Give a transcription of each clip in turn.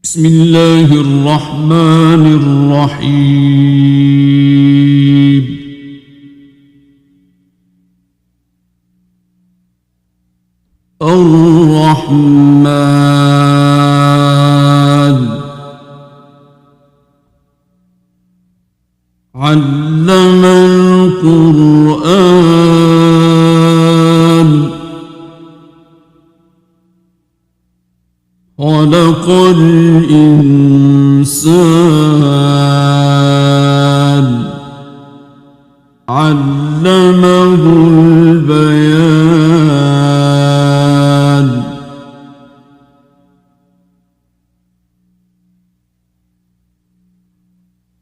بسم الله الرحمن الرحيم الرحمن علم القرآن خلق الإنسان علمه البيان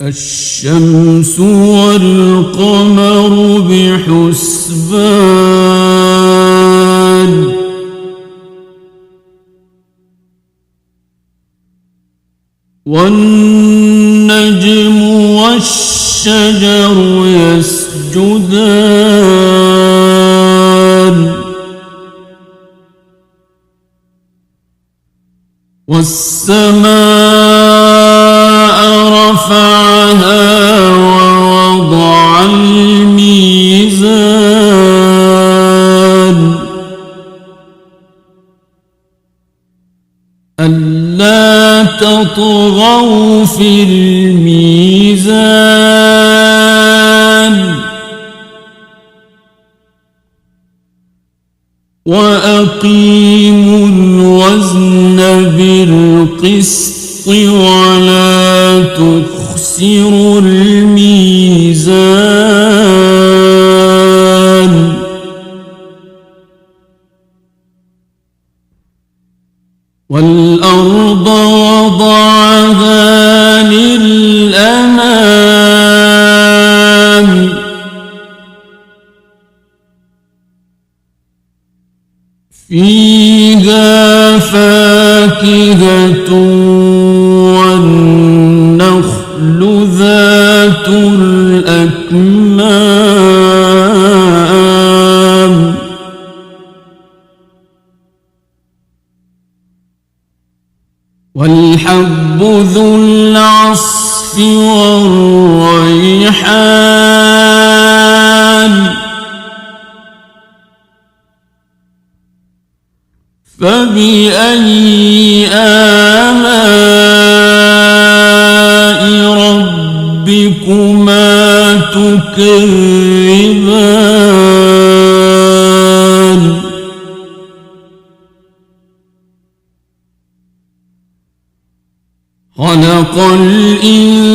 الشمس والقمر بحسبان والنجم والشجر يسجدان والسماء رفعها ووضع الميزان ألا تطغوا في الميزان وأقيموا الوزن بالقسط ولا تخسروا الميزان والأرض وضعها للأنام فيها فاكهة والنخل ذات الأكمام والحب ذو العصف والريحان فبأي آلاء ربكما تكذبان خلق الإنسان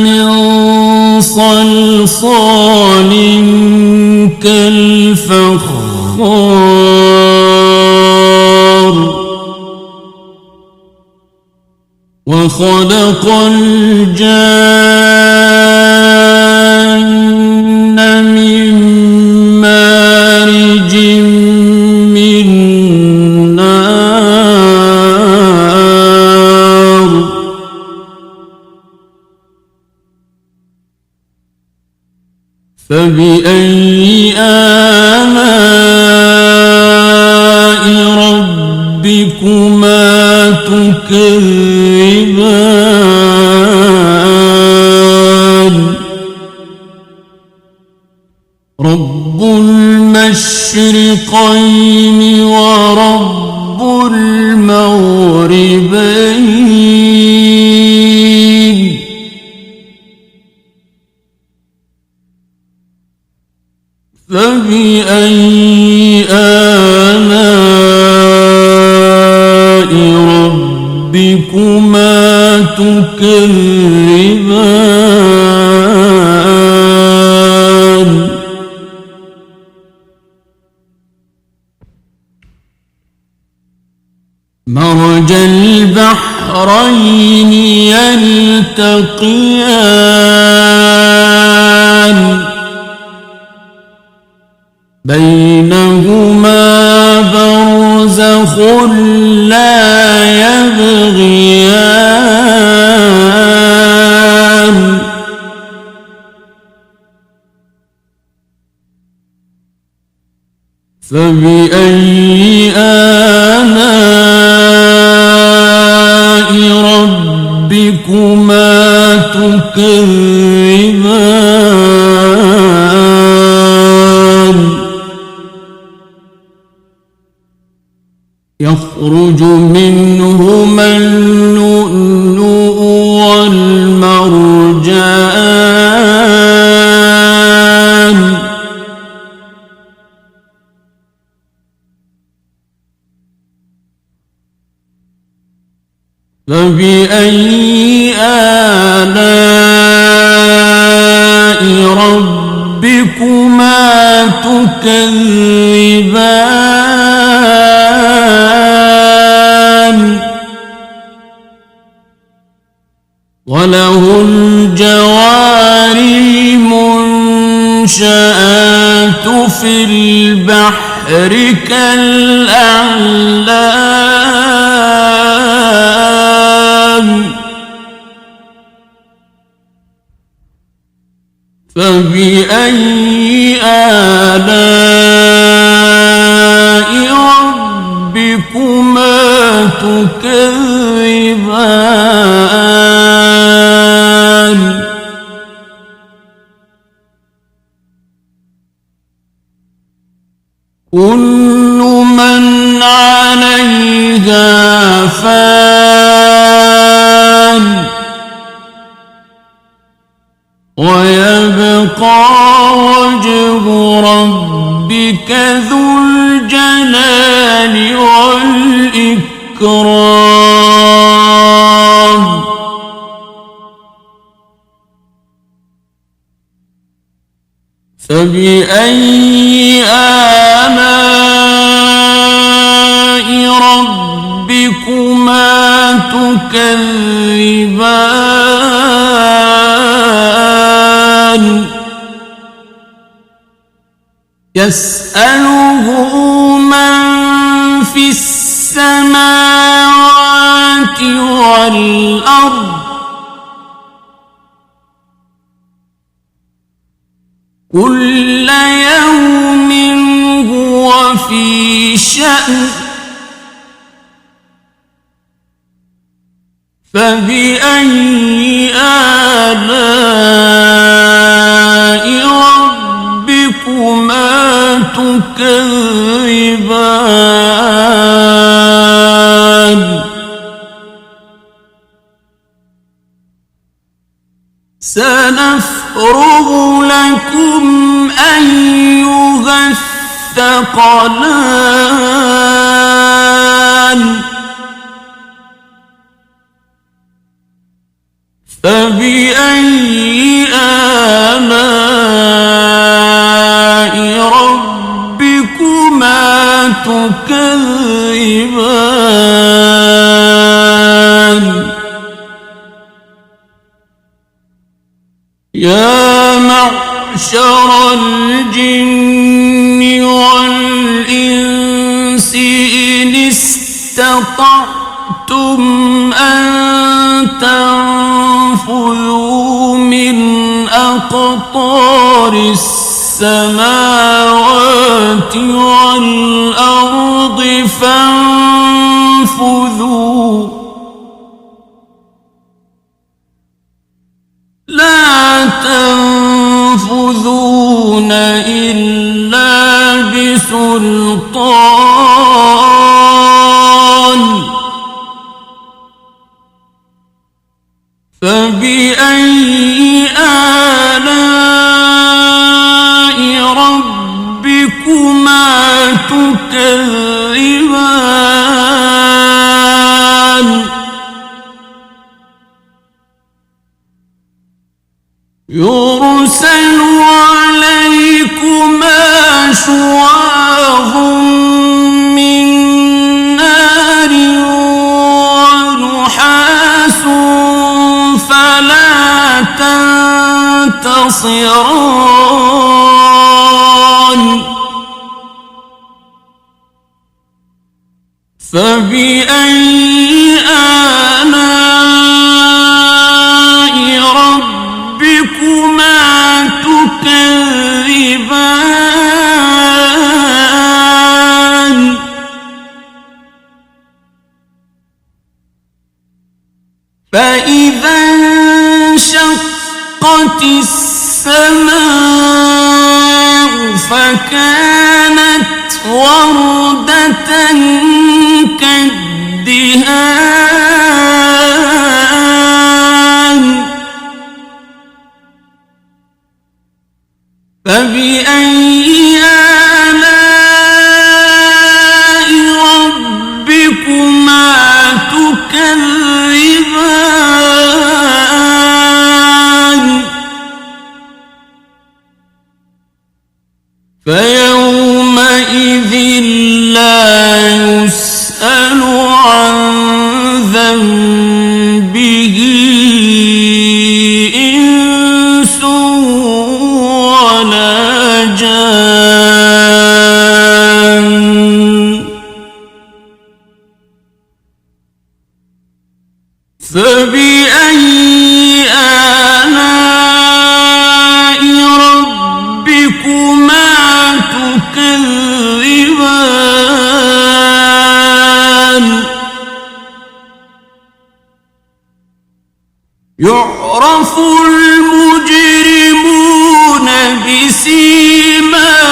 من صلصال كالفخار وخلق الجان من مارج من نار فبأي آلاء ربكما تكذبان رب المشرقين ورب المغربين فبأي آلاء ربكما تكذبان مرج البحرين يلتقيان بينهما برزخ لا يبغيان فبأي آلاء ربكما تكذبان يخرج منهما اللؤلؤ والمرجان فبأي آلاء ربكما تكذبان وله الجوار المنشآت في البحر كالأعلام فبأي آلاء ربكما تكذبان كل من عليها فان ويبقى وجه ربك ذو الجلال والإكرام فبأي آلاء ربكما تكذبان يسأله من في السماوات والأرض كل يوم هو في شأن فبأي آلاء ربكما تكذبان سنفرغ لكم أيها الثقلان فبأي آلاء ربكما تكذبان يا معشر الجن والإنس إن استطعتم أن تنفذوا من أقطار السماوات والأرض فانفذوا لا تنفذون إلا بسلطان فبأي آلاء ربكما تكذبان يرسل عليكما شواظ من نار ونحاس فلا تنتصران فبأي آلاء ربكما تكذبان فإذا وانشقت السماء فكانت وردة كالدهان فبأي آلاء ربكما تكذبان فيومئذ لا يسأل عن ذنبه إنس ولا جان فبأي آلاء ربكما تكذبان يعرف المجرمون بسيماهم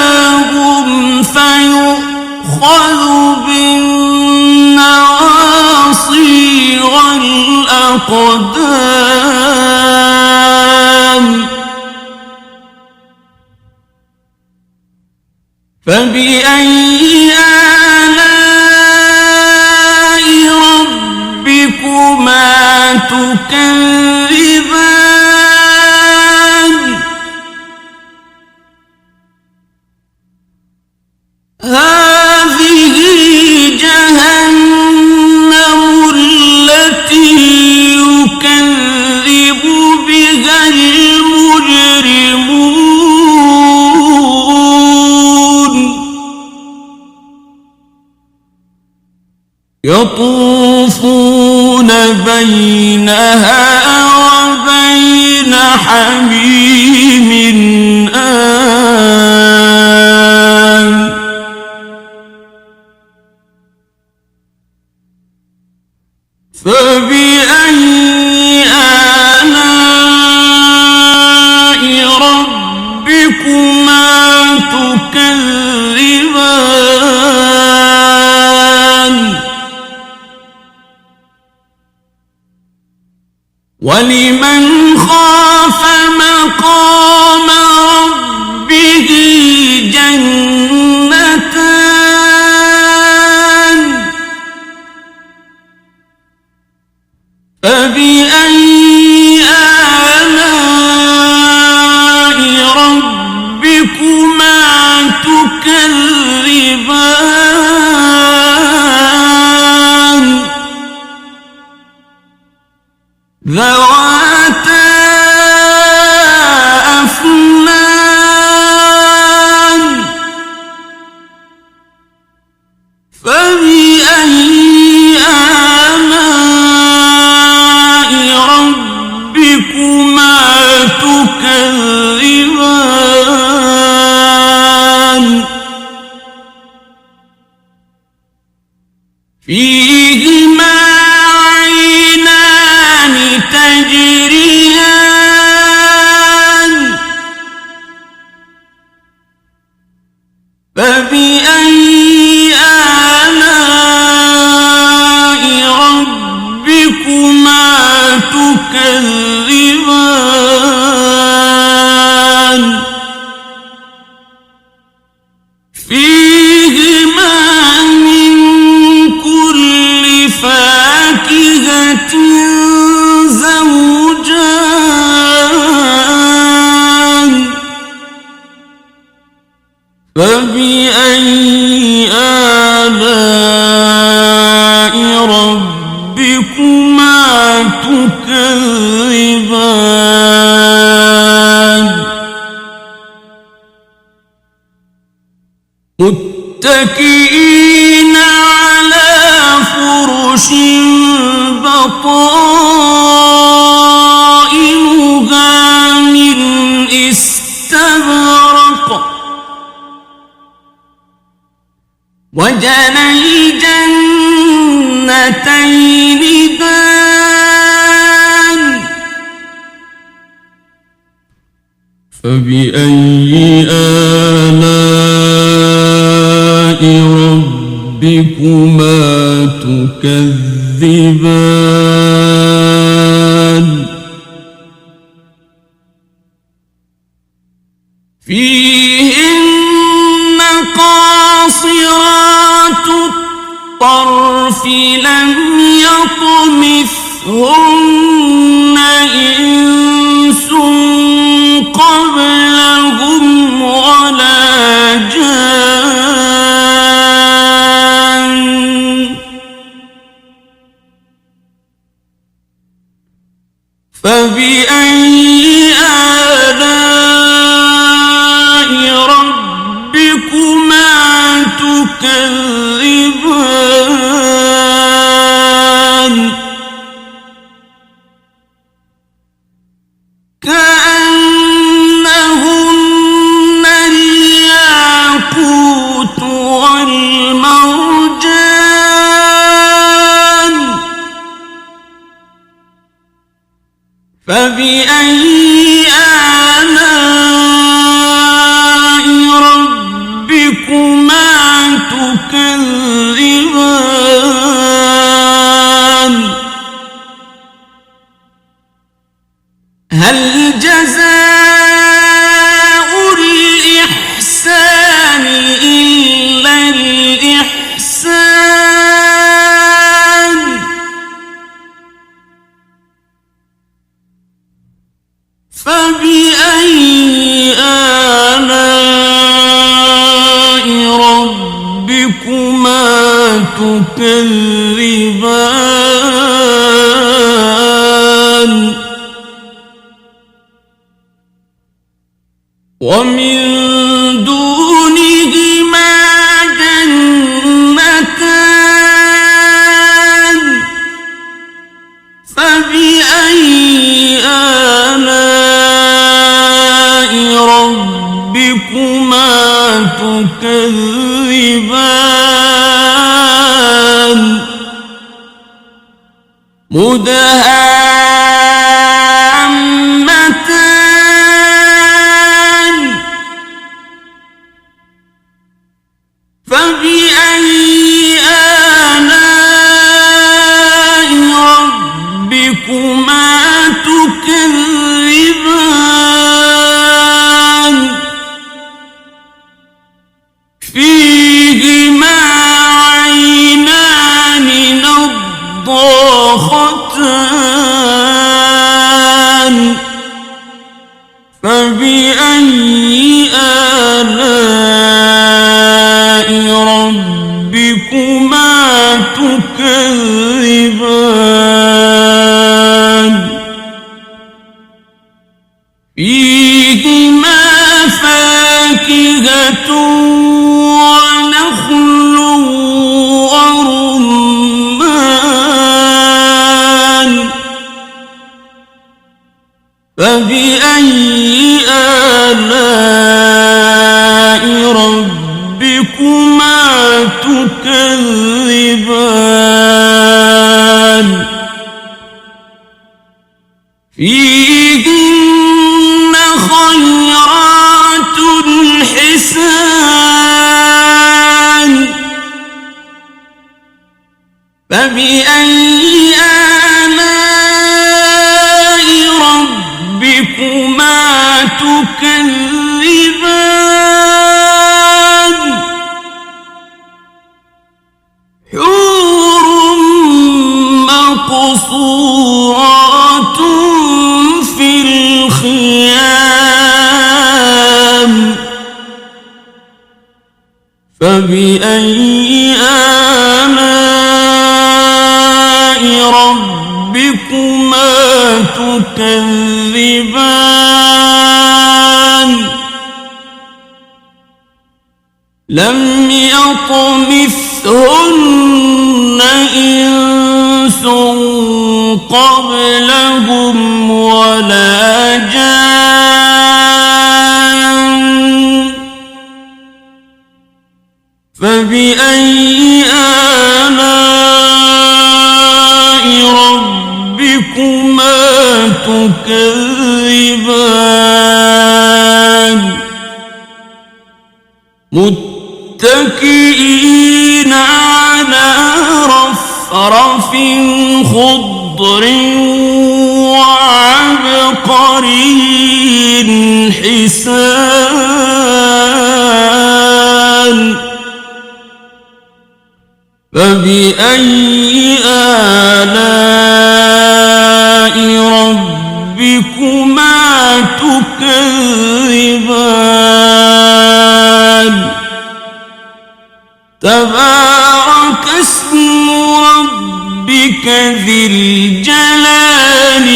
فيؤخذ بالنواصي والأقدام فبأي آلاء ربكما تكذبان هذه جهنم التي يكذب بها المجرمون يطوفون بينها وبين حميم آن فبأي آلاء ربكما تكذبان ولمن خاف مقام ربه جنتان فبأي آلاء ربكما تكذبان ذواتا أفنان فبأي آلاء ربكما تكذبان فيهما عينان تجريان فبأي آلاء ربكما تكذبان فيهما من كل فاكهة زوجان فبأي آلاء ربكما تكذبان متكئين على فرش بطائنها من استبرق وجنى الجنتين دان فبأي آلاء ربكما تكذبان فيهن قاصرات الطرف لم يطمثهن إنس قبلهم ولا جان فبأي آلاء ربكما تكذبان كأنهن الياقوت والمرجان فبأي آلاء ربكما تكذبان هل جزاء الإحسان إلا الإحسان فبأي آلاء ربكما تكذبان ومن دونهما جنتان فبأي آلاء ربكما تكذبان مدهامتان فبأي آلاء ربكما تكذبان فيهما عينان نضاختان فبأي آلاء ربكما تكذبان فيهما فاكهة ونخل ورمان فبأي آلاء ربكما تكذبان فيهن خيرات حسان فبأي آلاء ربكما تكذبان حور مقصورات في الخيام فبأي آلاء ربكما تكذبان لم يطمثهن إنس قبلهم ولا جان فبأي آلاء ربكما تكذبان متكئين على رفرف خضر وعبقري حسان فبأي آلاء ربكما تكذبان تبارك اسم ربك ذي الجلال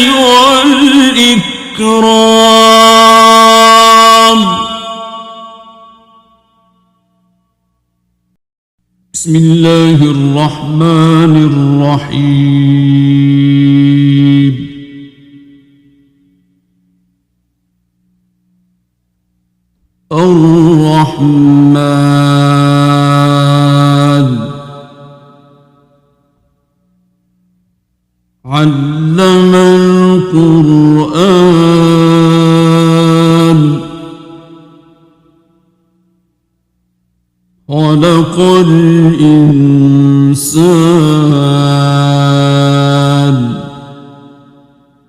والإكرام بسم الله الرحمن الرحيم الرحمن علم القرآن خلق الإنسان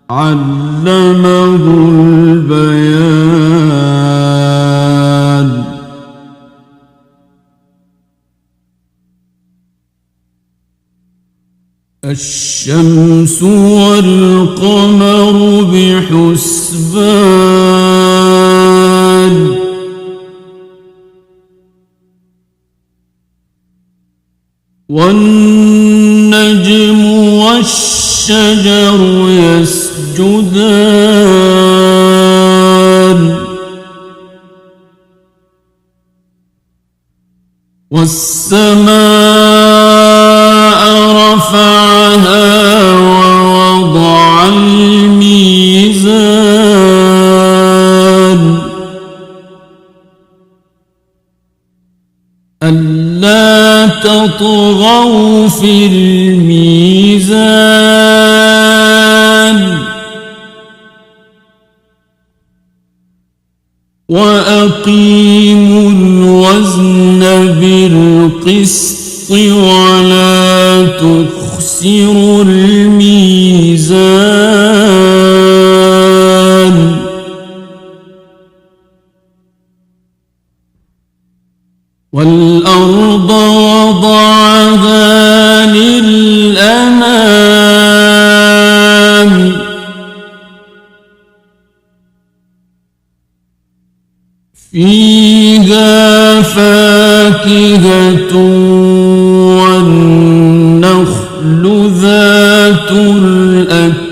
علمه البيان الشمس والقمر بحسبان والنجم والشجر يسجدان والسماء رفعها ووضع الميزان ألا تطغوا في الميزان وأقيموا الوزن بالقسط ولا تخسروا الميزان والأرض وضعها للأنام فيها فاكهة والنخل ذات الأكمام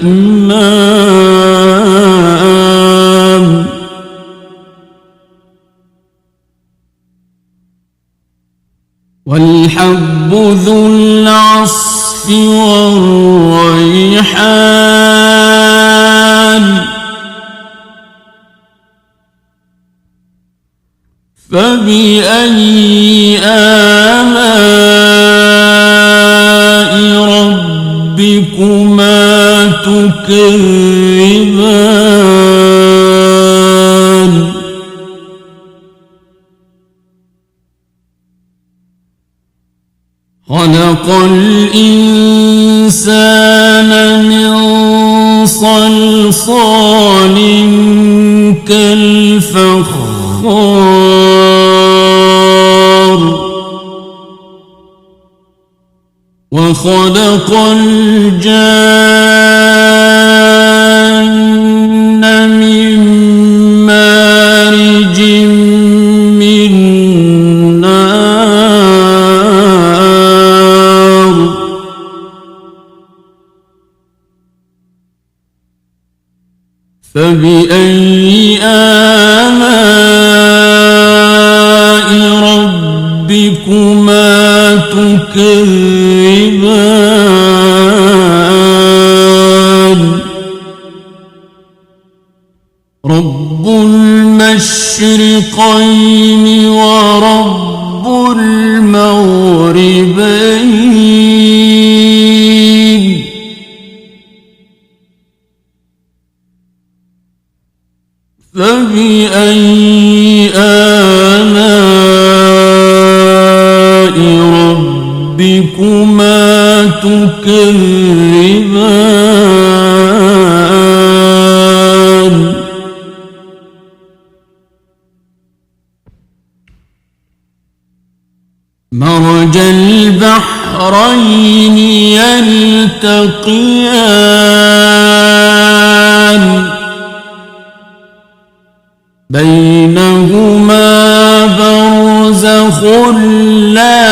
والحب ذو العصف والريحان فبأي آلاء ربكما تكذبان خلق الإنسان من صلصال كالفخار وخلق الجان من مارج من نار فبأي آلاء ربكما تكذبان رب المشرقين ورب المغربين فبأي آلاء ربكما تكذبان مرج البحرين يلتقيان بينهما برزخ لا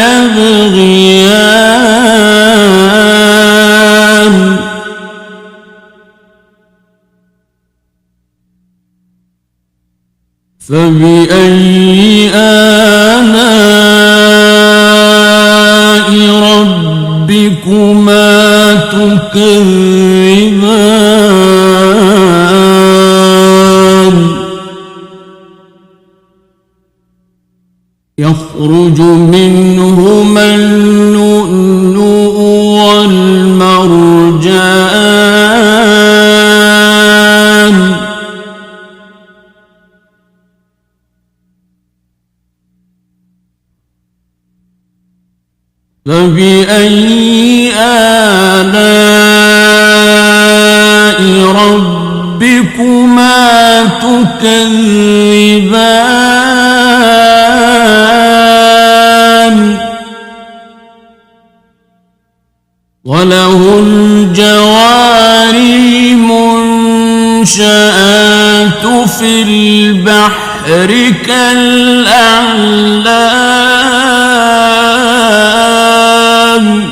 يبغيان فبأي آلاء ربكما تكذبان يخرج منهما اللؤلؤ والمرجان فبأي آلاء ربكما تكذبان وله الجوار المنشآت في البحر كالأعلام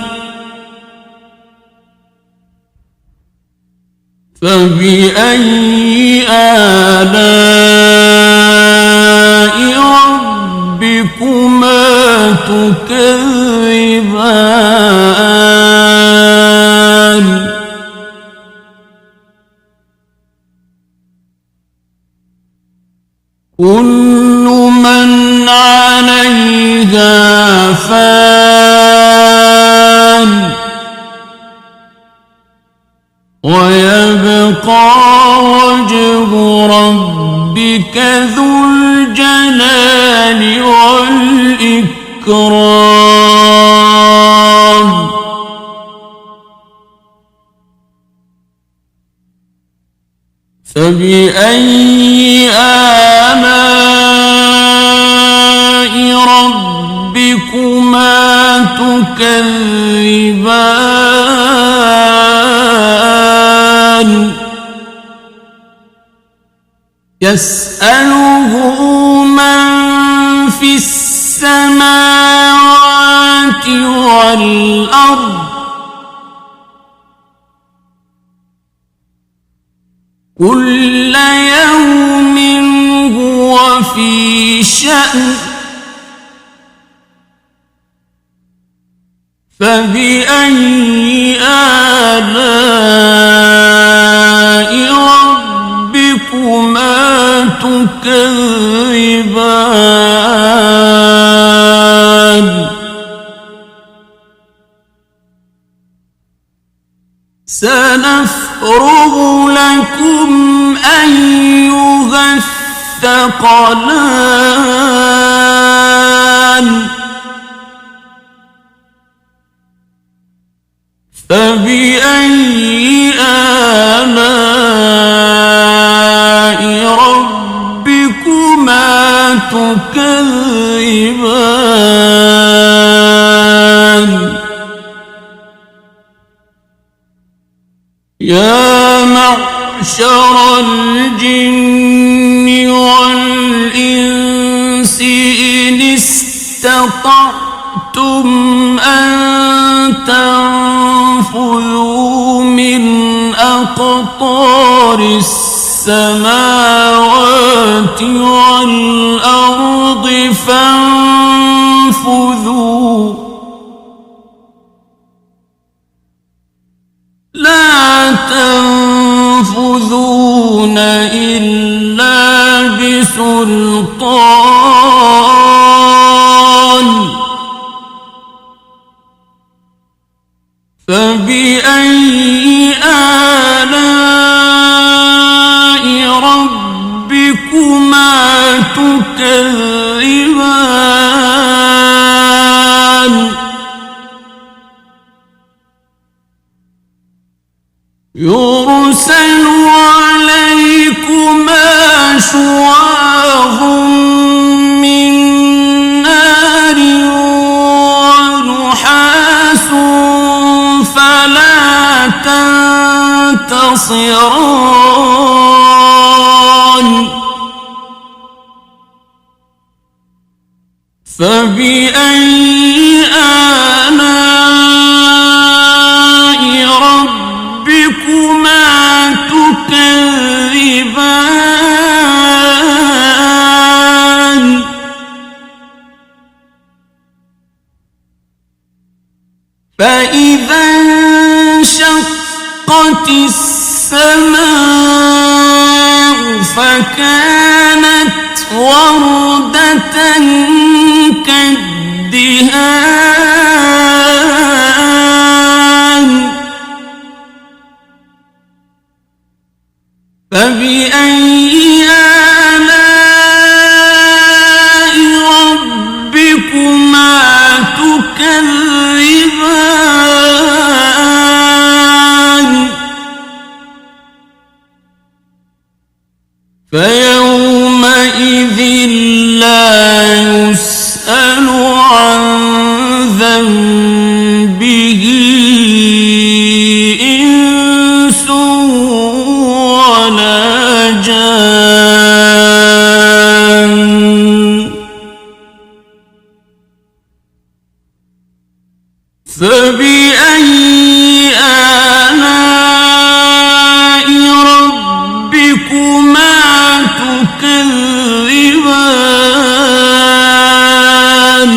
فبأي آلاء ربكما تكذبان كل من عليها فان ويبقى وجه ربك ذو الجلال والإكرام فبأي آلاء ربكما تكذبان يسأله من في السماوات والأرض كل يوم هو في شأن فبأي آلاء ربكما تكذبان سنفرغ لكم أيها الثقلان فبأي آلاء ربكما تكذبان يا معشر الجن والإنس إن استطعتم أن تنفذوا من أقطار السماوات والأرض فانفذوا لا تنفذون إلا بسلطان فبأي آلاء ربكما تكذبان يرسل عليكما شواظ من نار ونحاس فلا تنتصران فبأي آلاء ربكما تكذبان فإذا انشقت السماء فكانت وردة كالدهان فبأي آلاء ربكما تكذبان فيومئذ لا يسأل عن ذنبه إنس ولا جان فبأي آلاء ربكما تكذبان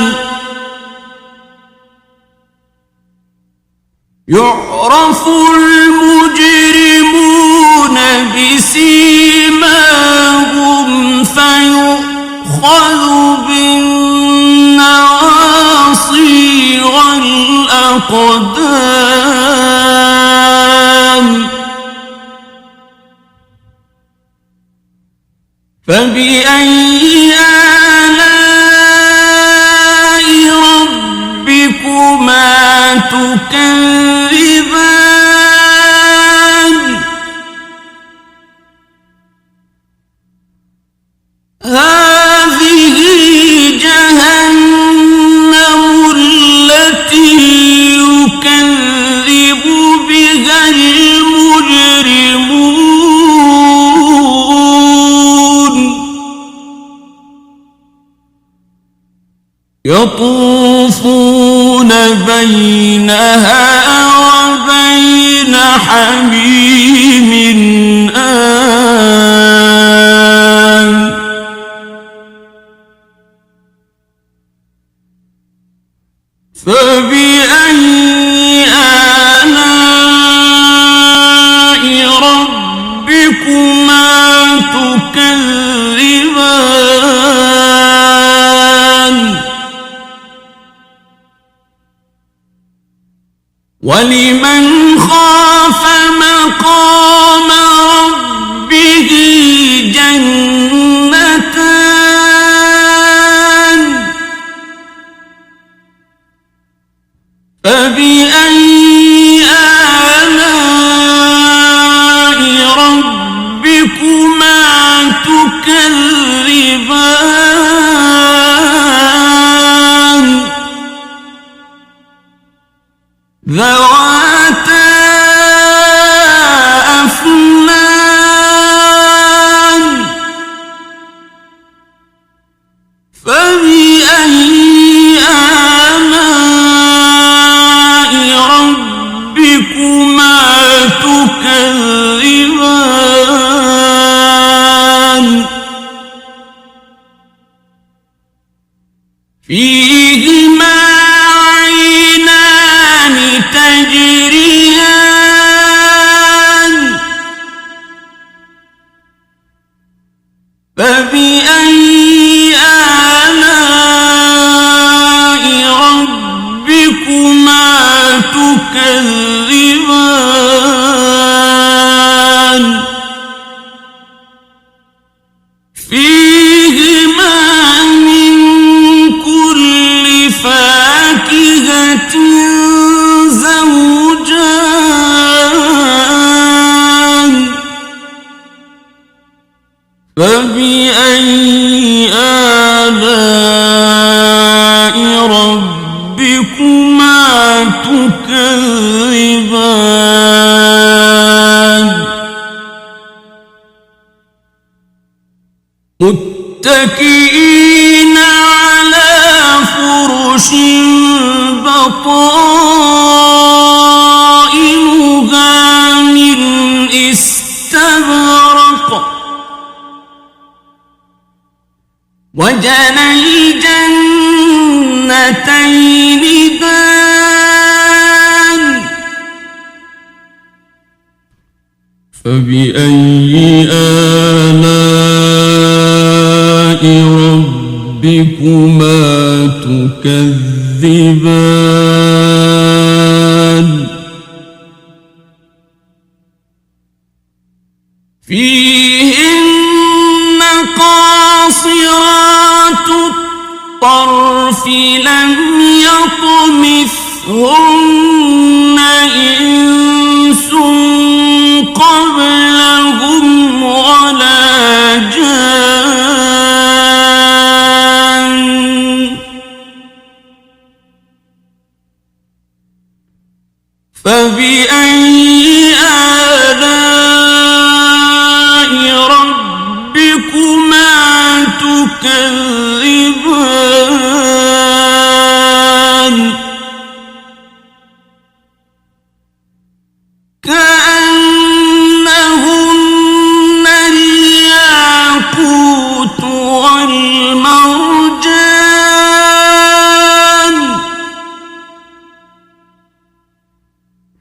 يعرف المجرمون بسيماهم فيؤخذ بالنواصي والأقدام فبأي آلاء ربكما تكذبان هذه جهنم التي يكذب بها المجرمون يطوفون بينها وبين حميم آن فبأي آلاء ربكما تكذبان ولمن خاف مقام ربه جنتان فبأي آلاء ربكما تكذبان ذواتا أفنان فبأي آلاء ربكما تكذبان فيهما عينان تجريان فبأي آلاء ربكما تكذبان فيهما من كل فبأي آلاء ربكما تكذبان متكئين على فرش بطائنها من استبرق وجنى الجنتين دان فبأي آلاء ربكما تكذبان فيهن قاصرات الطرف لم يطمثهن إنس قبلهم ولا جان فبأي آلاء ربكما تكذبان كأنهن الياقوت والمرجان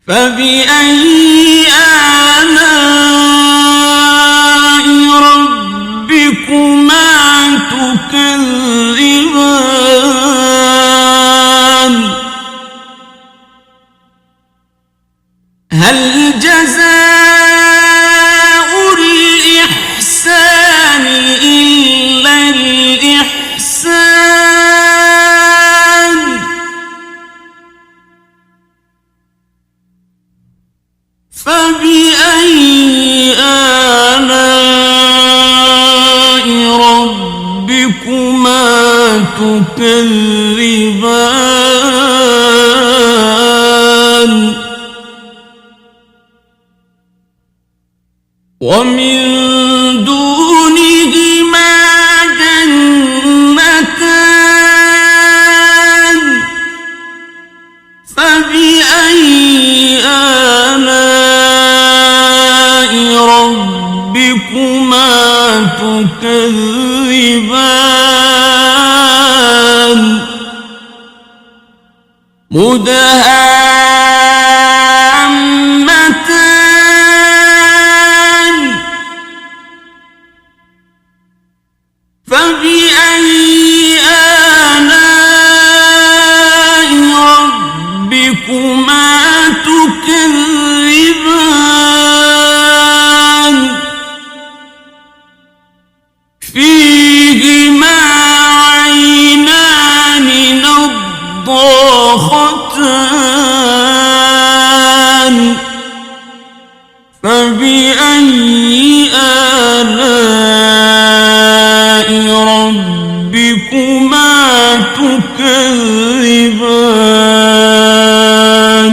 فبأي آلاء ربكما تكذبان هل جزاء الإحسان إلا الإحسان فبأي آلاء ربكما تكذبان ومن دونهما جنتان فبأي آلاء ربكما تكذبان مدهامتان فبأي آلاء ربكما تكذبان فيهما عينان نضاختان فبأي آلاء ربكما تكذبان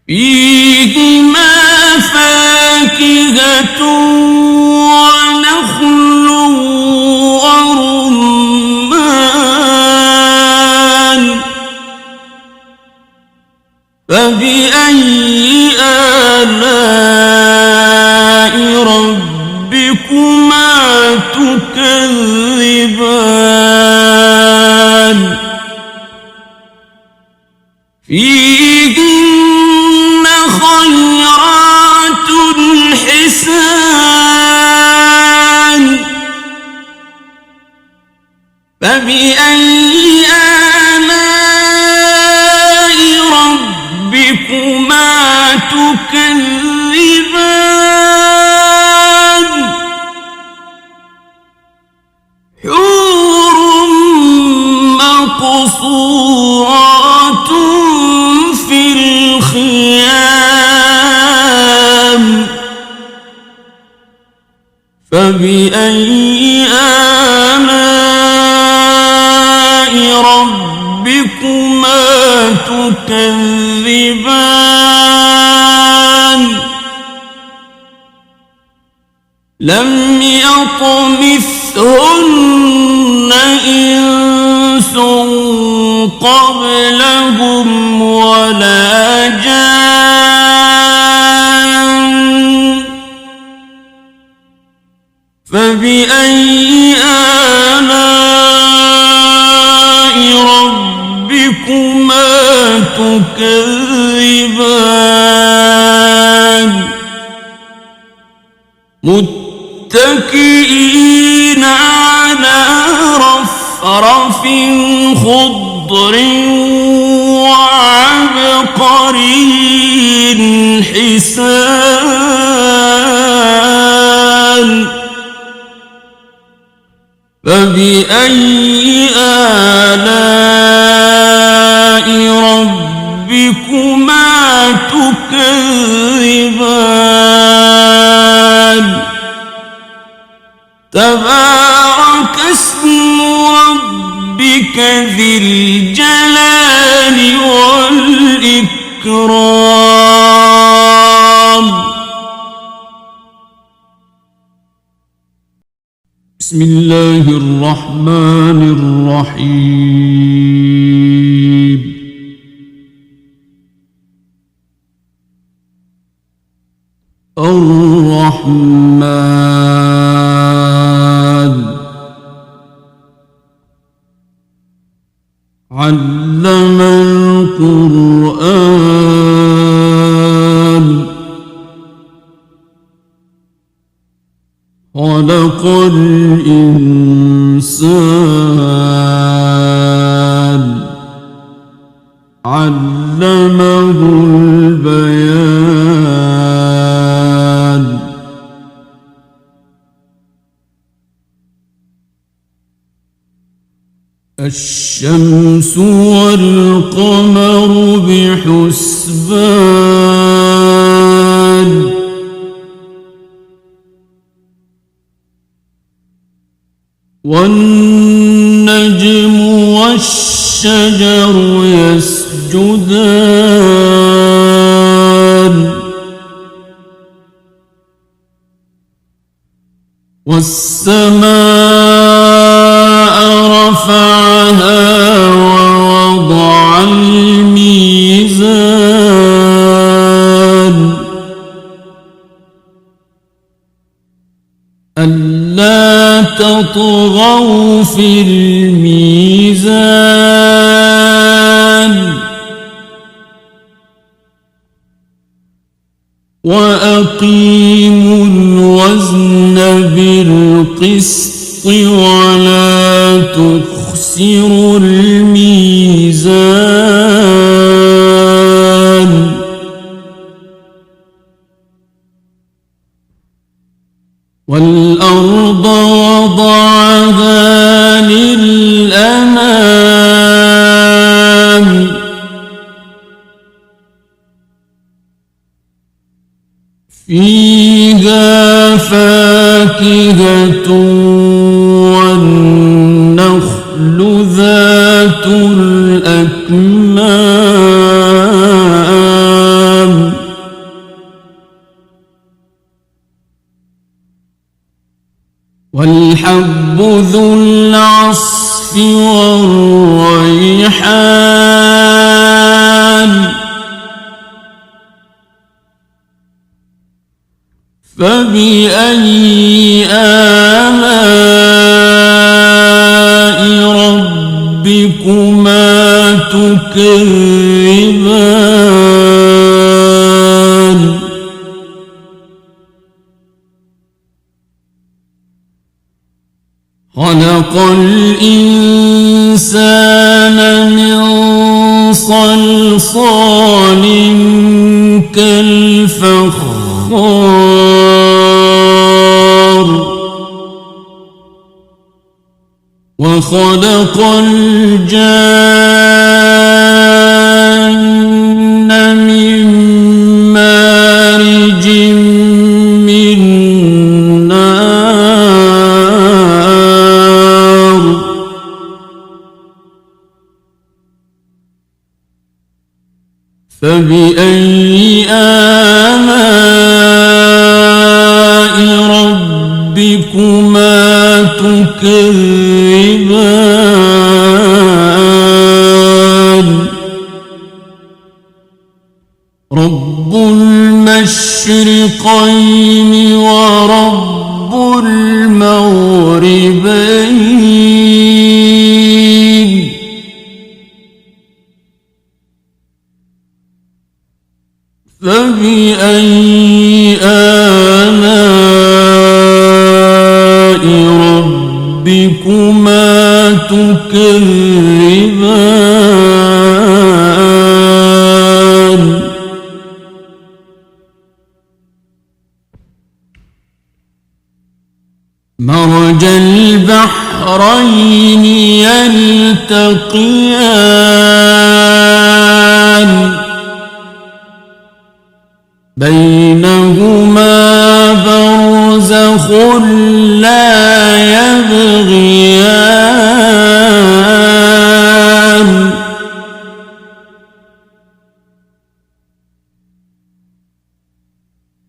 فيهما فاكهة ونخل ورمان فبأي آلاء ربكما تكذبان فيهن خيرات حسان فبأي آلاء ربكما تكذبان حور مقصورات في الخيام فبأي آلاء ربكما تكذبان لم يطمثهن إنس قبلهم ولا جان فبأي آلاء ربكما تكذبان متكئين على رفرف خضر وعبقري حسان فبأي آلاء ربكما تكذبان تبارك اسم ربك ذي الجلال والإكرام بسم الله الرحمن الرحيم الرحمن علم القرآن خلق الإنسان علمه البيان الشمس والقمر بحسبان والنجم والشجر يسجدان والسماء رفعها ووضع الميزان ألا تطغوا في الميزان وأقيموا الوزن بالقسط ولا تخسروا الميزان والأرض وضعها للأنام فيها فاكهة والنخل ذات الأكمام والحب ذو العصف والريحان فبأي آلاء ربكما تكذبان خلق الإنسان من صلصال كالفخار وخلق الجان من مارج من نار آلاء ربكما تكذبان رب المشرقين ورب المغربين فبأي آلاء ربكما تكذبان مرج البحرين يلتقيان بينهما برزخ لا يبغيان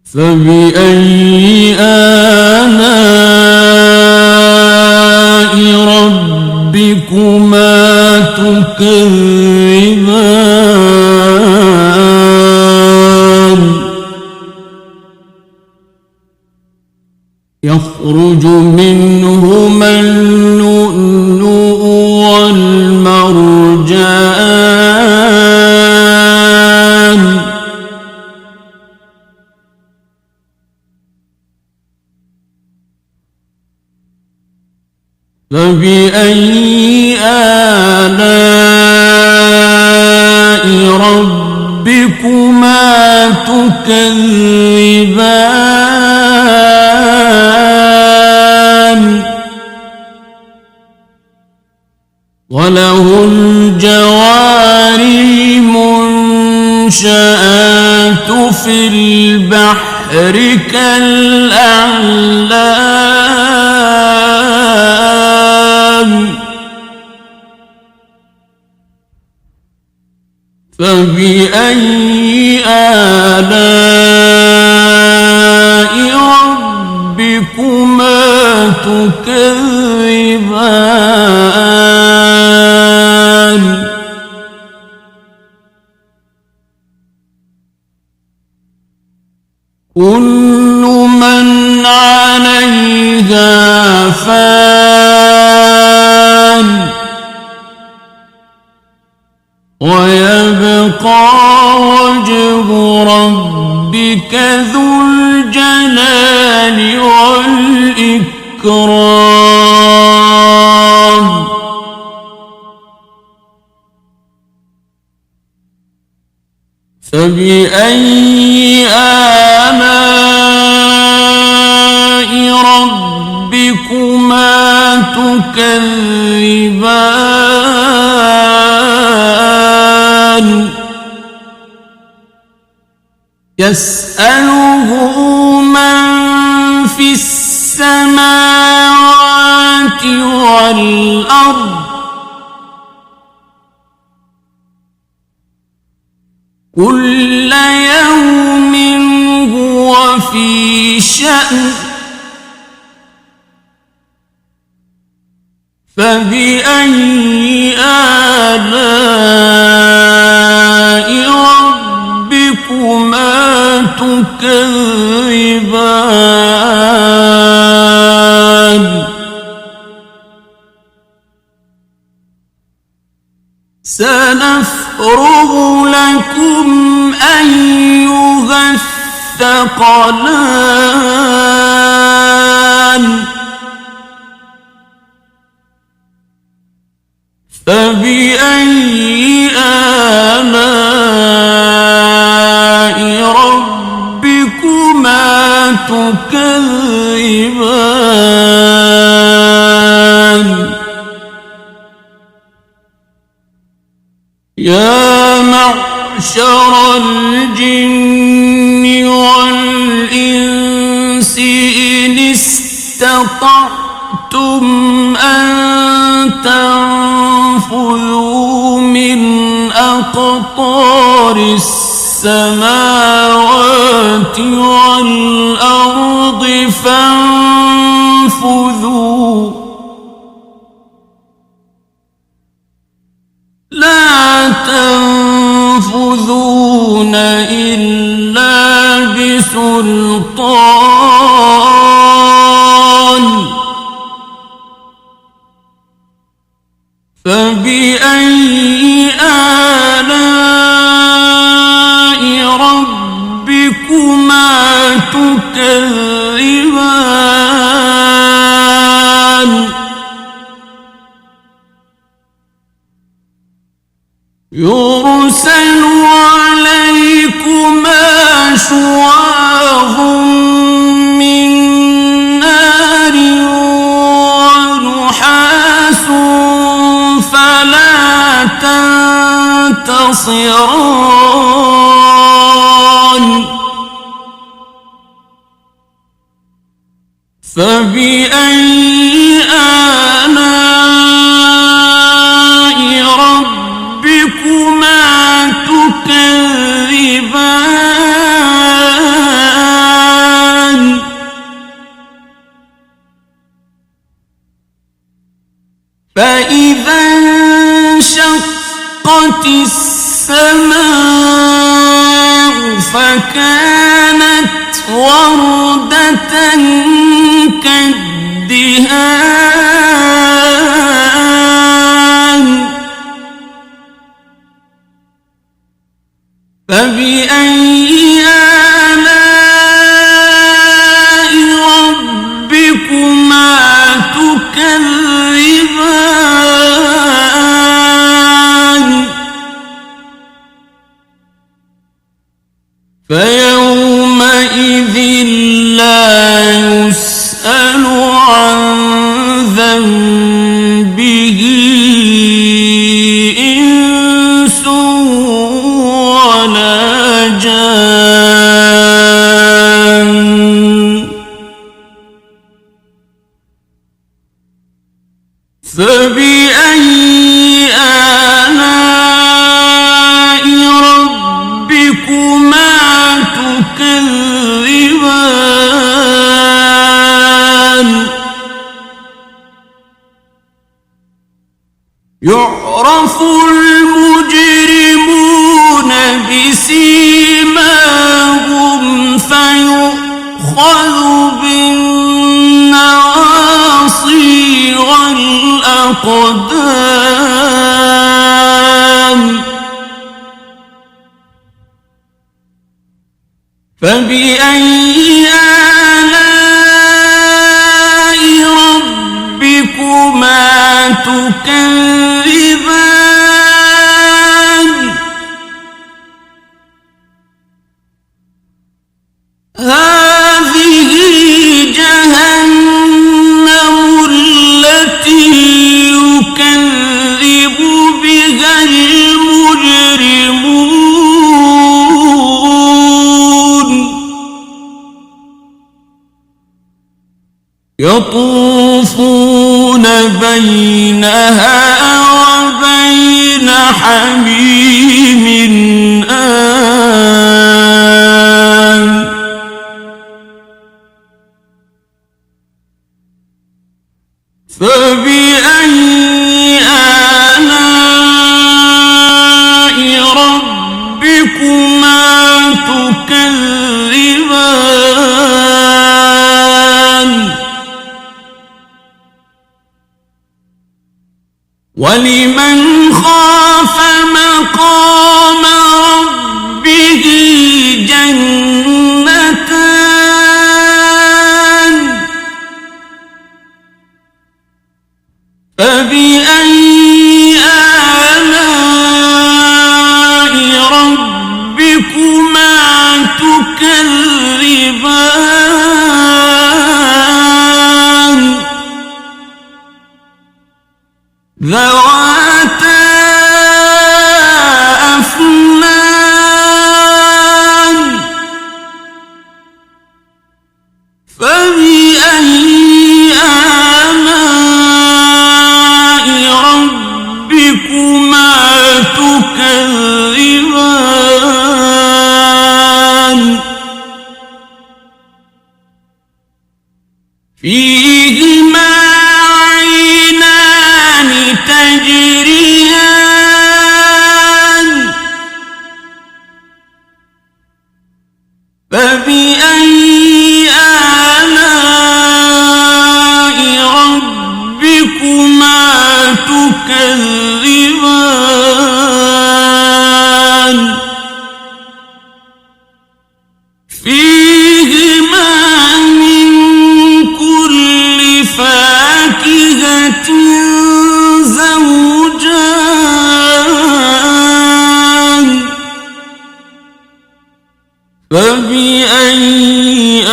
فبأي آلاء ربكما تكذبان يخرج منهما اللؤلؤ والمرجان فبأي آلاء ربكما تكذبان وله الجوار المنشآت في البحر كالأعلام فبأي آلاء ربكما تكذبان كل من عليها فان ويبقى وجه ربك ذو الجلال والإكرام فبأي آلاء ربكما تكذبان يسأله من في السماوات والأرض كل يوم هو في شأن فبأي آلاء ربكما تكذبان سنفرغ لكم أيها الثقلان فبأي آلاء ربكما تكذبان يا معشر الجن والإنس إن استطعتم أن تنفذوا من أقطار السماوات السماوات والأرض فانفذوا لا تنفذون إلا بسلطان فبأي آلاء ربكما تكذبان يرسل عليكما شواظ من نار ونحاس فلا تنتصران فبأي آلاء ربكما تكذبان فإذا انشقت السماء فكانت وردة كالدهان فبأي آلاء ربكما تكذبان فيومئذ لا يسأل عن ذنبه إنس ولا جان فبأي آلاء ربكما تكذبان يعرف المجرمون بسيماهم فيؤخذ بالنواصي والأقدام فبأي آلاء ربكما تكذبان هذه جهنم التي يكذب بها المجرمون يطوفون بينها وبين حميم آن فبأي آلاء ربكما تكذبان ولمن خاف مقام ربه جنتان فبأي آلاء ربكما تكذبان ذواتا أفنان فبأي آلاء ربكما تكذبان فيهما عينان تجريان فبأي آلاء ربكما تكذبان فيهما من كل فاكهة زوجان فبأي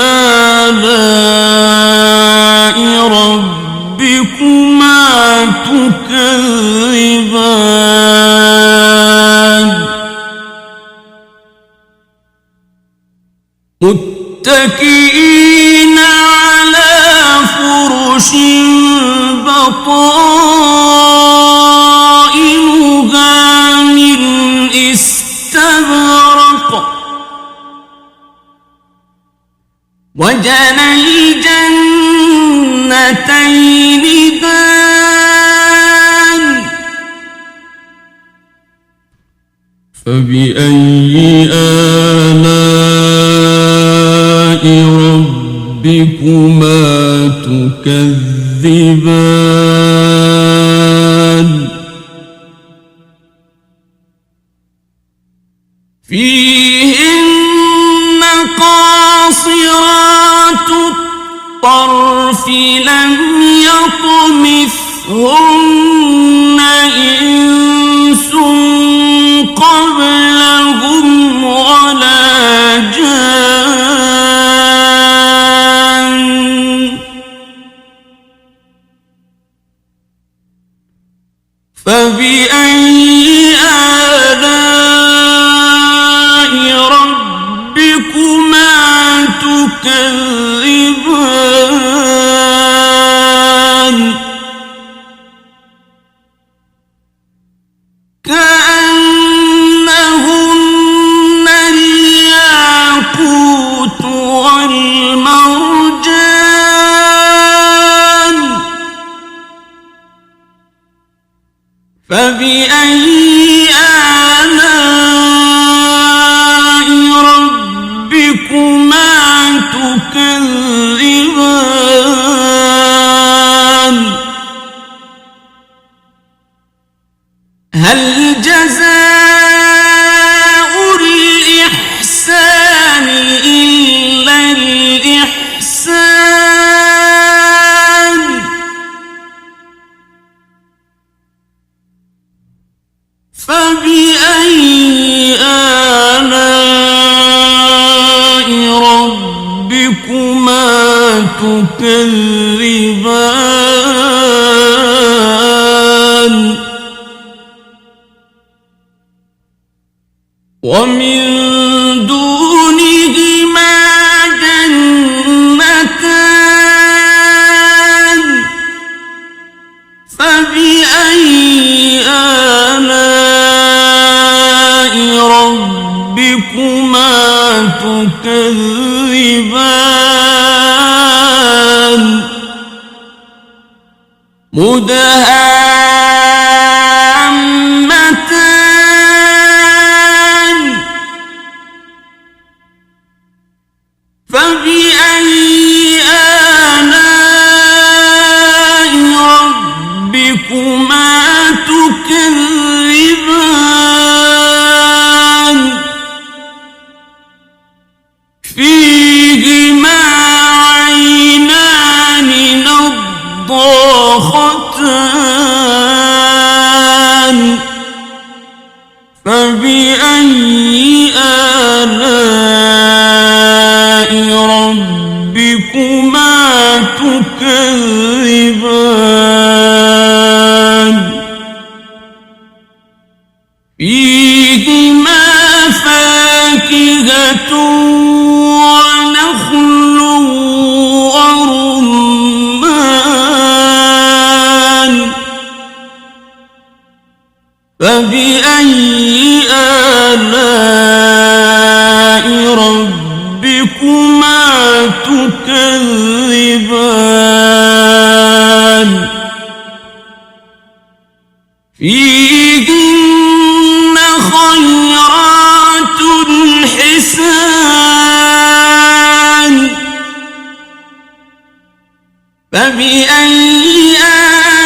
آلاء ربكما تكذبان متكئين على فرش بطائنها من استبرق وجنى الجنتين دان فبأي آلاء ربكما تكذبان فيهن قاصرات الطرف لم يطمثهن إنس قبلهم ولا جان فبأي آلاء ربكما تكذبان كأنهن الياقوت والمرجان فبأي آلاء ربكما تكذبان هل جزاء الإحسان إلا الإحسان فبأي آلاء ربكما تكذبان ومن دونهما جنتان فبأي آلاء ربكما تكذبان مدهامتان فبأي آلاء ربكما تكذبان فيهما عينان نضاختان فبأي آلاء ربكما تكذبان فيهما فاكهة ونخل ورمان فبأي آلاء ربكما ربكما تكذبان فيهن خيرات حسان فبأي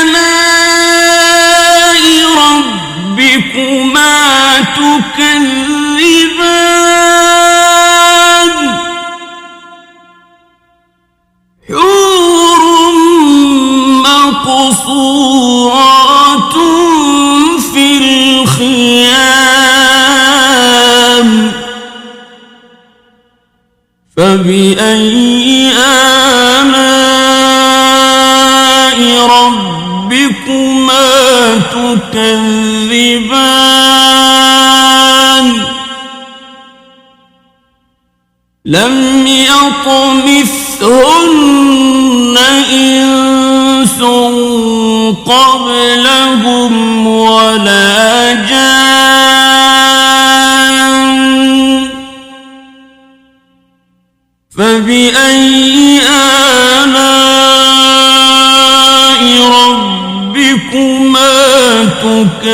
آلاء ربكما تكذبان حور مقصورات في الخيام فبأي آلاء ربكما تكذبان لم يطمثهن إنس قبلهم ولا جان فبأي آلاء ربكما تكذبان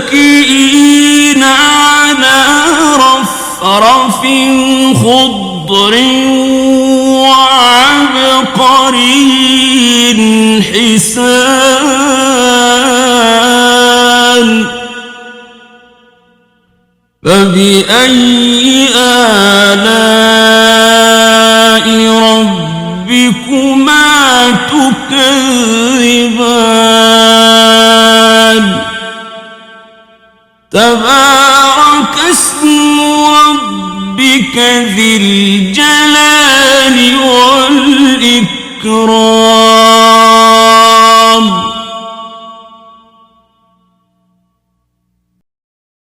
متكئين على رفرف خضر وعبقري حسان فبأي آلاء ربكما تكذبان تبارك اسم ربك ذي الجلال والإكرام